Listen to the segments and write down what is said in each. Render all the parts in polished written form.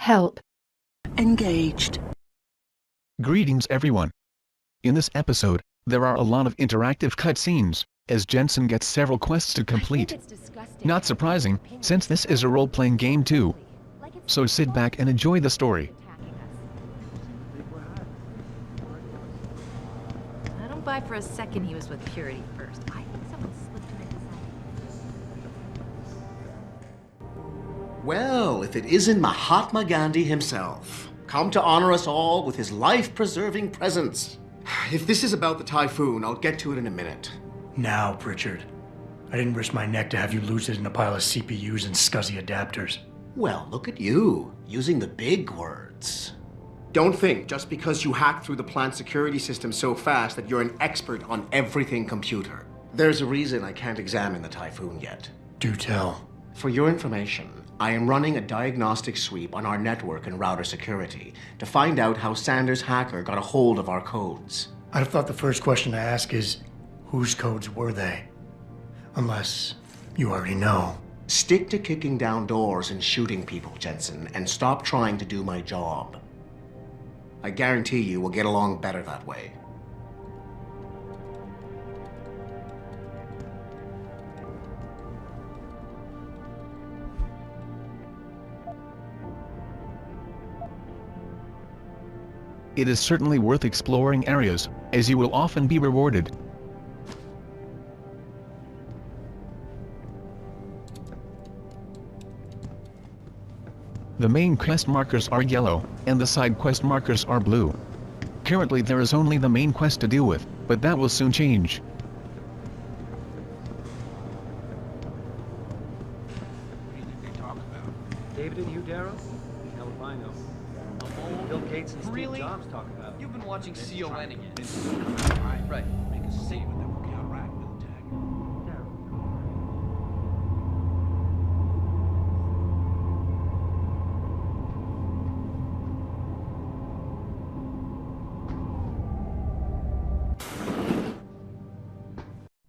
Help. Engaged. Greetings everyone. In this episode, there are a lot of interactive cutscenes, as Jensen gets several quests to complete. Not surprising, since this is a role-playing game too. So sit back and enjoy the story. I don't buy for a second he was with Purity first. I think someone slipped him inside. Well, if it isn't Mahatma Gandhi himself, come to honor us all with his life-preserving presence. If this is about the typhoon, I'll get to it in a minute. Now, Pritchard. I didn't risk my neck to have you lose it in a pile of CPUs and scuzzy adapters. Well, look at you, using the big words. Don't think just because you hacked through the plant security system so fast that you're an expert on everything computer. There's a reason I can't examine the typhoon yet. Do tell. For your information, I am running a diagnostic sweep on our network and router security to find out how Sanders' hacker got a hold of our codes. I'd have thought the first question to ask is, whose codes were they? Unless you already know. Stick to kicking down doors and shooting people, Jensen, and stop trying to do my job. I guarantee you we'll get along better that way. It is certainly worth exploring areas, as you will often be rewarded. The main quest markers are yellow, and the side quest markers are blue. Currently there is only the main quest to deal with, but that will soon change. David and you, Darrow? Hell if I know. Bill Gates and Steve Jobs talk about it. You've been watching CON again. Right. Make a save and then we'll be alright, Bill Tag.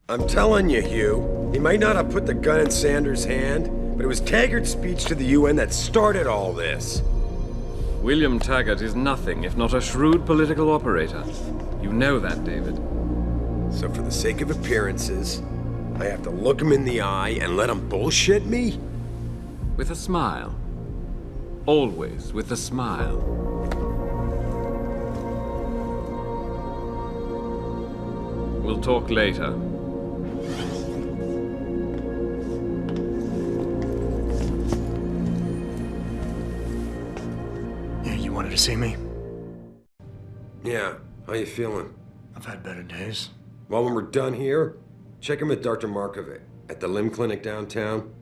I'm telling you, Hugh, he might not have put the gun in Sanders' hand, but it was Taggart's speech to the UN that started all this. William Taggart is nothing if not a shrewd political operator. You know that, David. So for the sake of appearances, I have to look him in the eye and let him bullshit me? With a smile. Always with a smile. We'll talk later. You wanted to see me? Yeah, how you feeling? I've had better days. Well, when we're done here, check him with Dr. Markovic at the limb clinic downtown.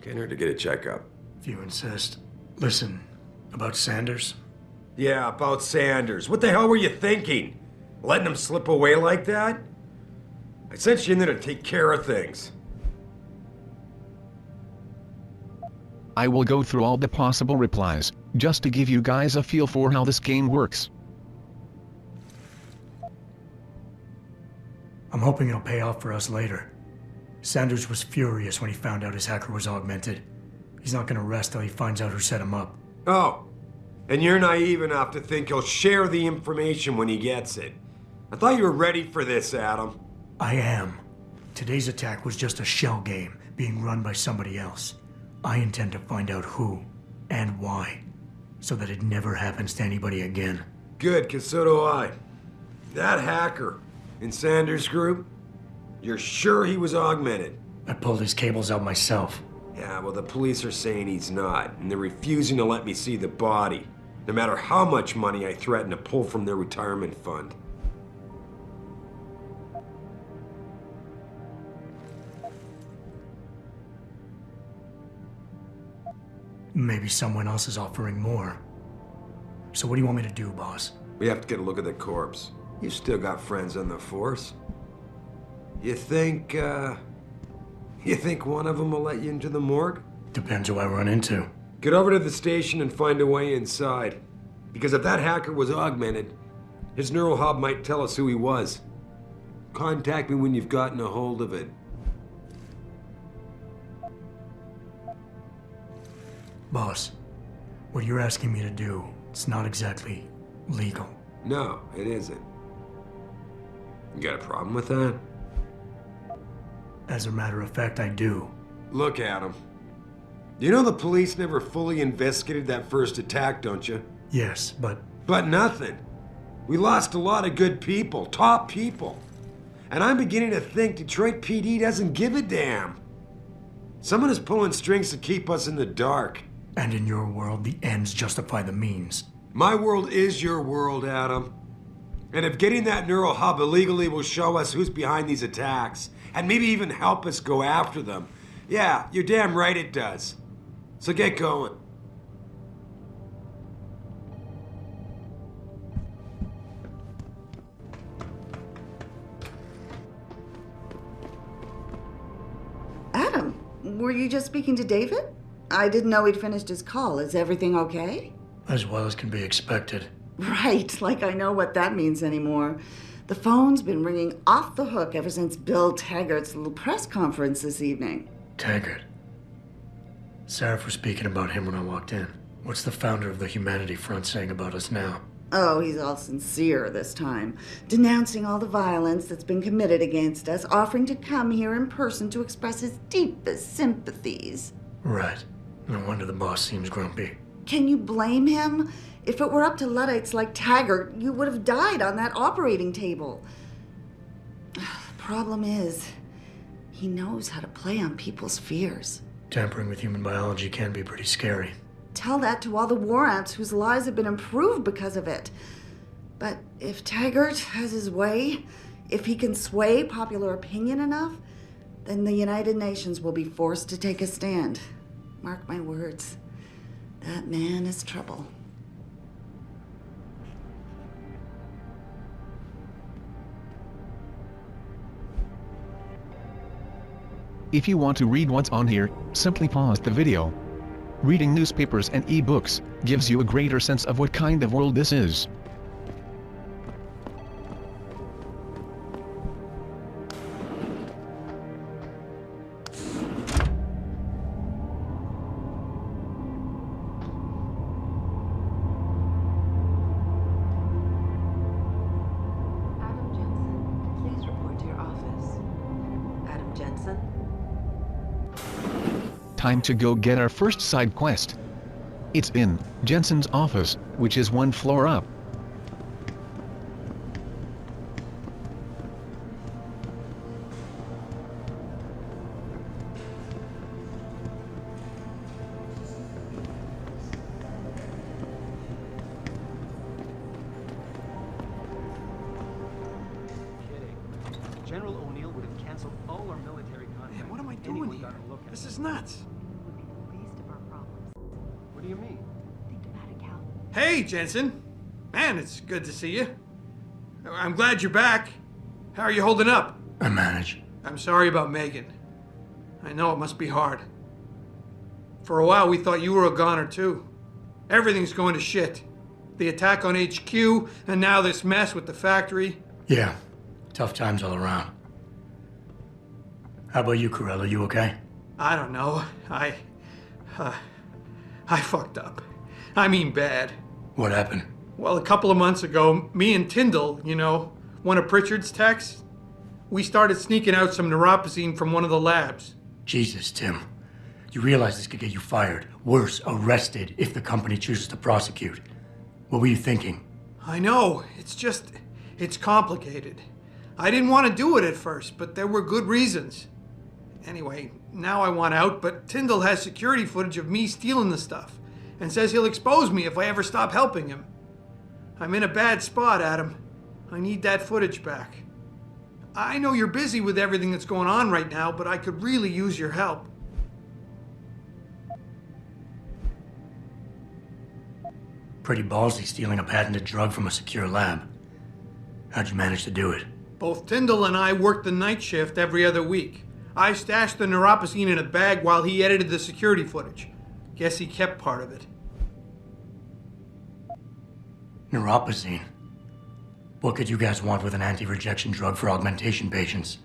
Can't hurt to get a checkup. If you insist. Listen, about Sanders? Yeah, about Sanders. What the hell were you thinking? Letting him slip away like that? I sent you in there to take care of things. I will go through all the possible replies, just to give you guys a feel for how this game works. I'm hoping it'll pay off for us later. Sanders was furious when he found out his hacker was augmented. He's not gonna rest till he finds out who set him up. Oh, and you're naive enough to think he'll share the information when he gets it. I thought you were ready for this, Adam. I am. Today's attack was just a shell game being run by somebody else. I intend to find out who and why, so that it never happens to anybody again. Good, 'cause so do I. That hacker in Sanders' group, you're sure he was augmented? I pulled his cables out myself. Yeah, well, the police are saying he's not, and they're refusing to let me see the body, no matter how much money I threaten to pull from their retirement fund. Maybe someone else is offering more. So what do you want me to do, boss? We have to get a look at the corpse. You still got friends on the force. You think one of them will let you into the morgue? Depends who I run into. Get over to the station and find a way inside. Because if that hacker was augmented, his neural hub might tell us who he was. Contact me when you've gotten a hold of it. Boss, What you're asking me to do, it's not exactly legal. No, it isn't. You got a problem with that? As a matter of fact, I do. Look, Adam. You know the police never fully investigated that first attack, don't you? Yes, but... But nothing. We lost a lot of good people, top people. And I'm beginning to think Detroit PD doesn't give a damn. Someone is pulling strings to keep us in the dark. And in your world, the ends justify the means. My world is your world, Adam. And if getting that neural hub illegally will show us who's behind these attacks, and maybe even help us go after them, yeah, you're damn right it does. So get going. Adam, were you just speaking to David? I didn't know he'd finished his call. Is everything okay? As well as can be expected. Right, like I know what that means anymore. The phone's been ringing off the hook ever since Bill Taggart's little press conference this evening. Taggart. Sarah was speaking about him when I walked in. What's the founder of the Humanity Front saying about us now? Oh, he's all sincere this time, denouncing all the violence that's been committed against us, offering to come here in person to express his deepest sympathies. Right. No wonder the boss seems grumpy. Can you blame him? If it were up to Luddites like Taggart, you would have died on that operating table. The problem is, he knows how to play on people's fears. Tampering with human biology can be pretty scary. Tell that to all the war ants whose lives have been improved because of it. But if Taggart has his way, if he can sway popular opinion enough, then the United Nations will be forced to take a stand. Mark my words, that man is trouble. If you want to read what's on here, simply pause the video. Reading newspapers and e-books gives you a greater sense of what kind of world this is. Adam Jensen, please report to your office. Adam Jensen? Time to go get our first side quest. It's in Jensen's office, which is one floor up. General O'Neill would have canceled all our military contracts. Man, what am I doing Anyone here? got a look at This it. is nuts. Would be the least of our problems. What do you mean? Think about it, Cal. Hey, Jensen. Man, it's good to see you. I'm glad you're back. How are you holding up? I manage. I'm sorry about Megan. I know it must be hard. For a while, we thought you were a goner, too. Everything's going to shit. The attack on HQ, and now this mess with the factory. Yeah, tough times all around. How about you, Corella? You okay? I don't know. I fucked up. I mean bad. What happened? Well, a couple of months ago, me and Tyndall, you know, one of Pritchard's techs, we started sneaking out some neuropozyne from one of the labs. Jesus, Tim. You realize this could get you fired. Worse, arrested if the company chooses to prosecute. What were you thinking? I know. It's complicated. I didn't want to do it at first, but there were good reasons. Anyway, now I want out, but Tyndall has security footage of me stealing the stuff and says he'll expose me if I ever stop helping him. I'm in a bad spot, Adam. I need that footage back. I know you're busy with everything that's going on right now, but I could really use your help. Pretty ballsy stealing a patented drug from a secure lab. How'd you manage to do it? Both Tyndall and I worked the night shift every other week. I stashed the neuropozyne in a bag while he edited the security footage. Guess he kept part of it. Neuropozyne. What could you guys want with an anti-rejection drug for augmentation patients?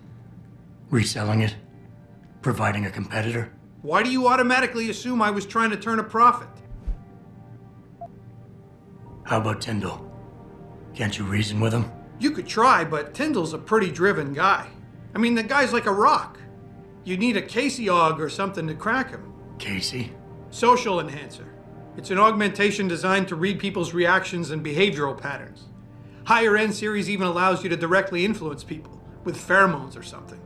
Reselling it? Providing a competitor? Why do you automatically assume I was trying to turn a profit? How about Tyndall? Can't you reason with him? You could try, but Tyndall's a pretty driven guy. I mean, the guy's like a rock. You need a Casey-og or something to crack him. Casey? Social enhancer. It's an augmentation designed to read people's reactions and behavioral patterns. Higher end series even allows you to directly influence people with pheromones or something.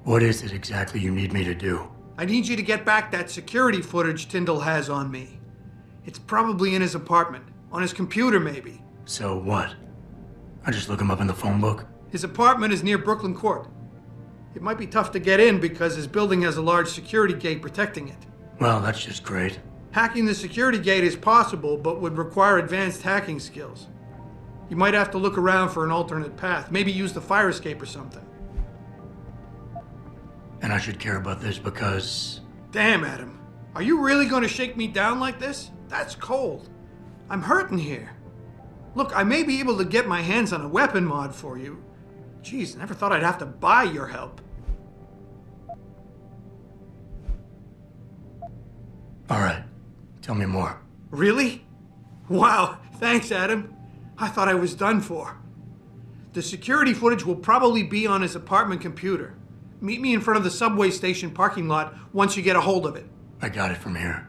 What is it exactly you need me to do? I need you to get back that security footage Tyndall has on me. It's probably in his apartment, on his computer maybe. So what? I just look him up in the phone book? His apartment is near Brooklyn Court. It might be tough to get in because his building has a large security gate protecting it. Well, that's just great. Hacking the security gate is possible, but would require advanced hacking skills. You might have to look around for an alternate path, maybe use the fire escape or something. And I should care about this because... Damn, Adam. Are you really going to shake me down like this? That's cold. I'm hurting here. Look, I may be able to get my hands on a weapon mod for you. Jeez, never thought I'd have to buy your help. All right. Tell me more. Really? Wow, thanks, Adam. I thought I was done for. The security footage will probably be on his apartment computer. Meet me in front of the subway station parking lot once you get a hold of it. I got it from here.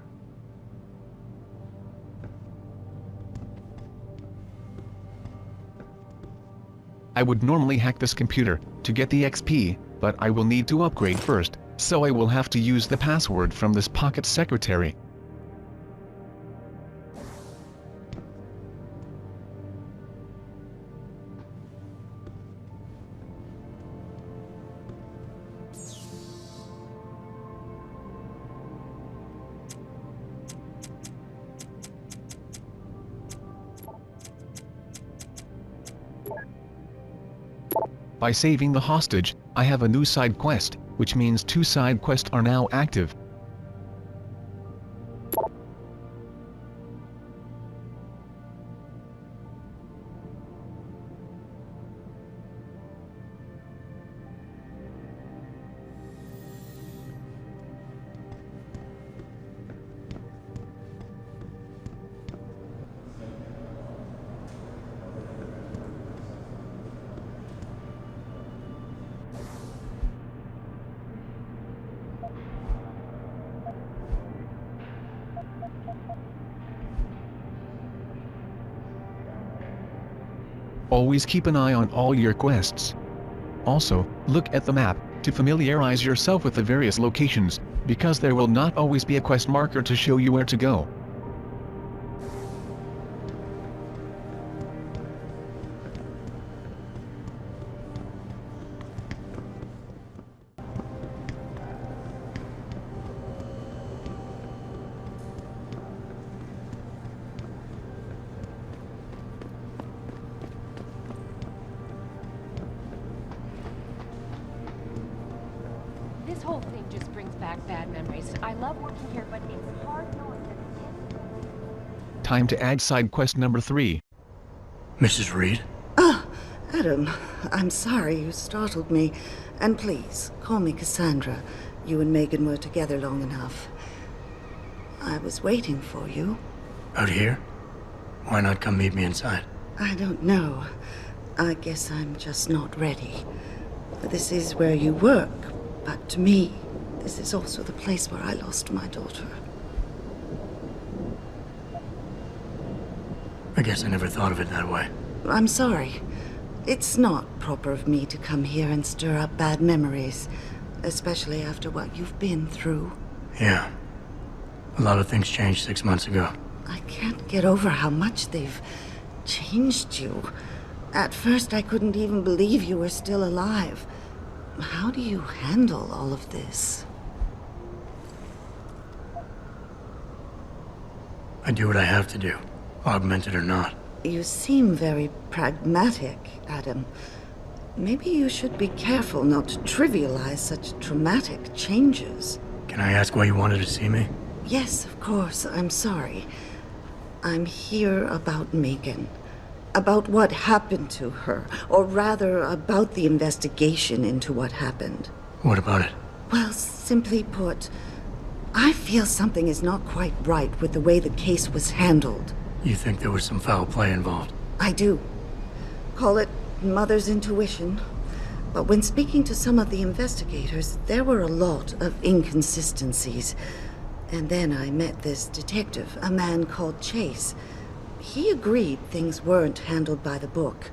I would normally hack this computer to get the XP, but I will need to upgrade first, so I will have to use the password from this pocket secretary. By saving the hostage, I have a new side quest, which means 2 side quests are now active. Always keep an eye on all your quests. Also, look at the map to familiarize yourself with the various locations, because there will not always be a quest marker to show you where to go. This whole thing just brings back bad memories. I love working here, but it's hard knowing that... Time to add side quest number 3. Mrs. Reed? Adam, I'm sorry you startled me. And please, call me Cassandra. You and Megan were together long enough. I was waiting for you. Out here? Why not come meet me inside? I don't know. I guess I'm just not ready. This is where you work, but to me, this is also the place where I lost my daughter. I guess I never thought of it that way. I'm sorry. It's not proper of me to come here and stir up bad memories, especially after what you've been through. Yeah. A lot of things changed 6 months ago. I can't get over how much they've changed you. At first, I couldn't even believe you were still alive. How do you handle all of this? I do what I have to do, augmented or not. You seem very pragmatic, Adam. Maybe you should be careful not to trivialize such traumatic changes. Can I ask why you wanted to see me? Yes, of course. I'm sorry. I'm here about Megan. About what happened to her. Or rather, about the investigation into what happened. What about it? Well, simply put, I feel something is not quite right with the way the case was handled. You think there was some foul play involved? I do. Call it mother's intuition. But when speaking to some of the investigators, there were a lot of inconsistencies. And then I met this detective, a man called Chase. He agreed things weren't handled by the book,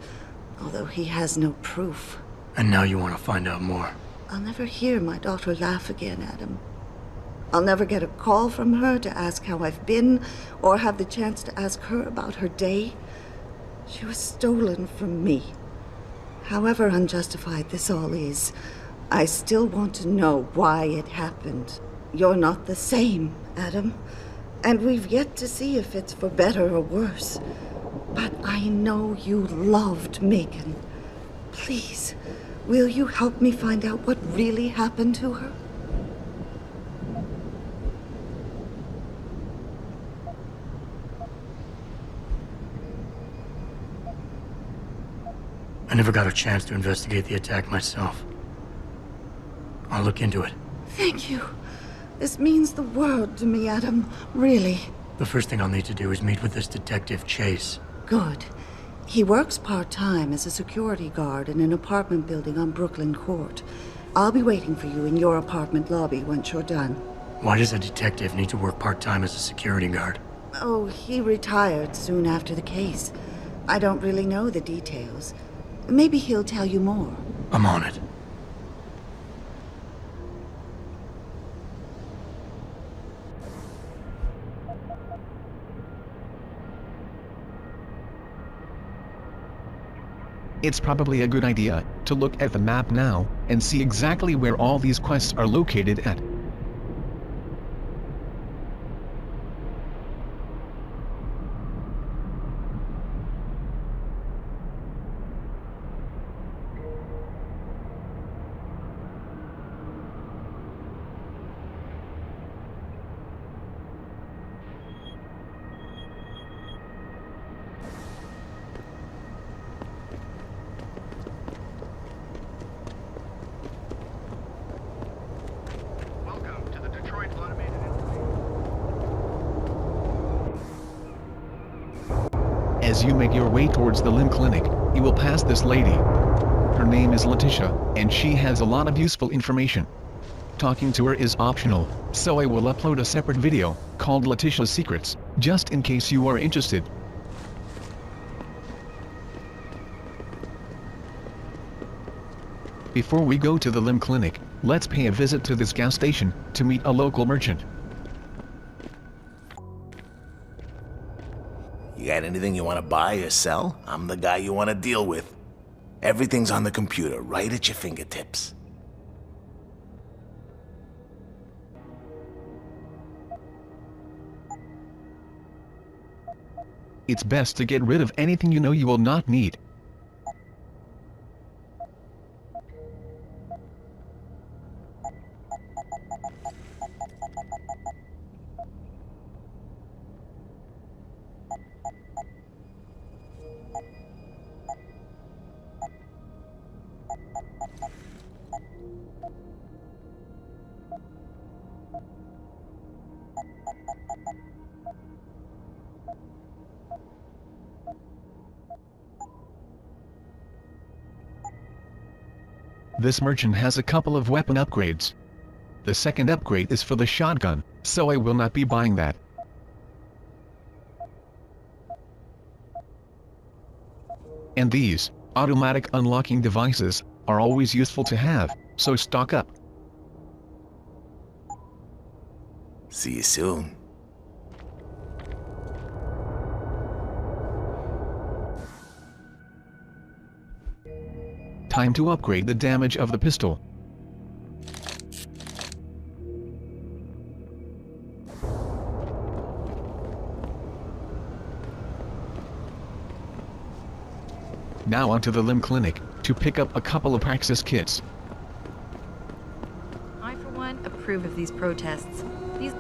although he has no proof. And now you want to find out more? I'll never hear my daughter laugh again, Adam. I'll never get a call from her to ask how I've been, or have the chance to ask her about her day. She was stolen from me. However unjustified this all is, I still want to know why it happened. You're not the same, Adam, and we've yet to see if it's for better or worse. But I know you loved Megan. Please, will you help me find out what really happened to her? I never got a chance to investigate the attack myself. I'll look into it. Thank you. This means the world to me, Adam. Really. The first thing I'll need to do is meet with this detective, Chase. Good. He works part-time as a security guard in an apartment building on Brooklyn Court. I'll be waiting for you in your apartment lobby once you're done. Why does a detective need to work part-time as a security guard? Oh, he retired soon after the case. I don't really know the details. Maybe he'll tell you more. I'm on it. It's probably a good idea to look at the map now and see exactly where all these quests are located at. As you make your way towards the limb clinic, you will pass this lady. Her name is Letitia, and she has a lot of useful information. Talking to her is optional, so I will upload a separate video, called Letitia's Secrets, just in case you are interested. Before we go to the limb clinic, let's pay a visit to this gas station, to meet a local merchant. You got anything you want to buy or sell? I'm the guy you want to deal with. Everything's on the computer, right at your fingertips. It's best to get rid of anything you know you will not need. This merchant has a couple of weapon upgrades. The second upgrade is for the shotgun, so I will not be buying that. And these automatic unlocking devices are always useful to have, so stock up. See you soon. Time to upgrade the damage of the pistol. Now onto the limb clinic, to pick up a couple of Praxis kits. I, for one, approve of these protests. These...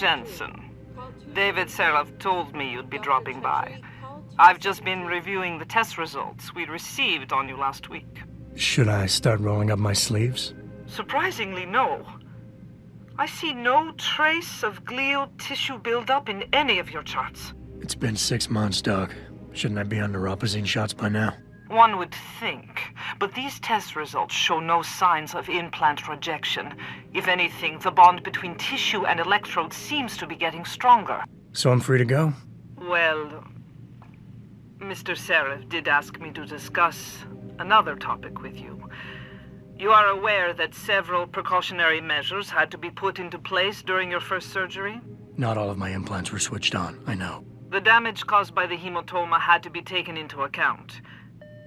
Jensen. David Seraph told me you'd be dropping by. I've just been reviewing the test results we received on you last week. Should I start rolling up my sleeves? Surprisingly, no. I see no trace of glial tissue buildup in any of your charts. It's been 6 months, Doc. Shouldn't I be on neuropozyne shots by now? One would think, but these test results show no signs of implant rejection. If anything, the bond between tissue and electrodes seems to be getting stronger. So I'm free to go? Well, Mr. Seraph did ask me to discuss another topic with you. You are aware that several precautionary measures had to be put into place during your first surgery? Not all of my implants were switched on, I know. The damage caused by the hematoma had to be taken into account.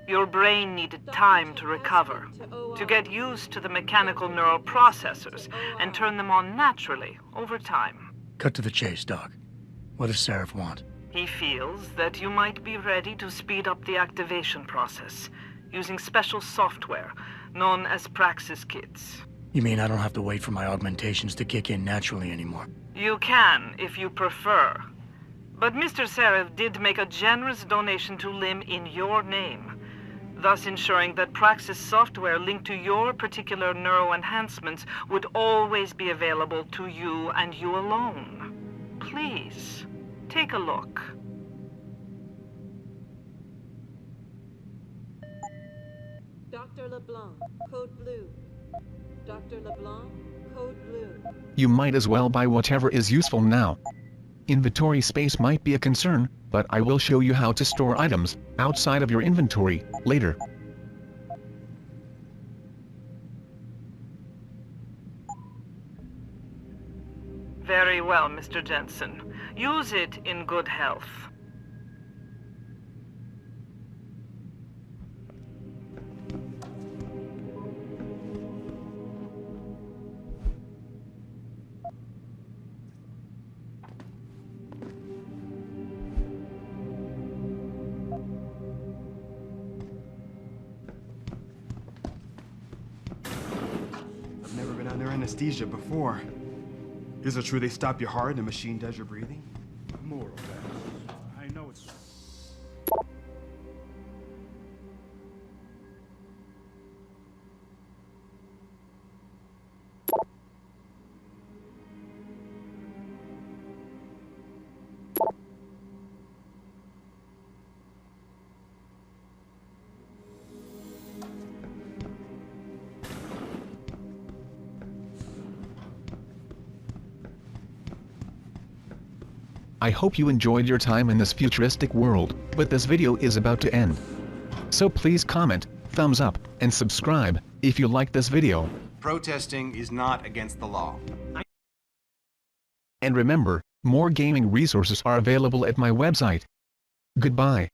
Your brain needed time to recover, to get used to the mechanical neural processors and turn them on naturally over time. Cut to the chase, Doc. What does Seraph want? He feels that you might be ready to speed up the activation process using special software known as Praxis kits. You mean I don't have to wait for my augmentations to kick in naturally anymore? You can, if you prefer. But Mr. Seraph did make a generous donation to LIM in your name, thus ensuring that Praxis software linked to your particular neuro enhancements would always be available to you and you alone. Please, take a look. Dr. LeBlanc, code blue. Dr. LeBlanc, code blue. You might as well buy whatever is useful now. Inventory space might be a concern, but I will show you how to store items outside of your inventory later. Very well, Mr. Jensen. Use it in good health. I've never been under anesthesia before. Is it true they stop your heart and the machine does your breathing? More of that. I know it's... I hope you enjoyed your time in this futuristic world, but this video is about to end. So please comment, thumbs up, and subscribe if you like this video. Protesting is not against the law. And remember, more gaming resources are available at my website. Goodbye.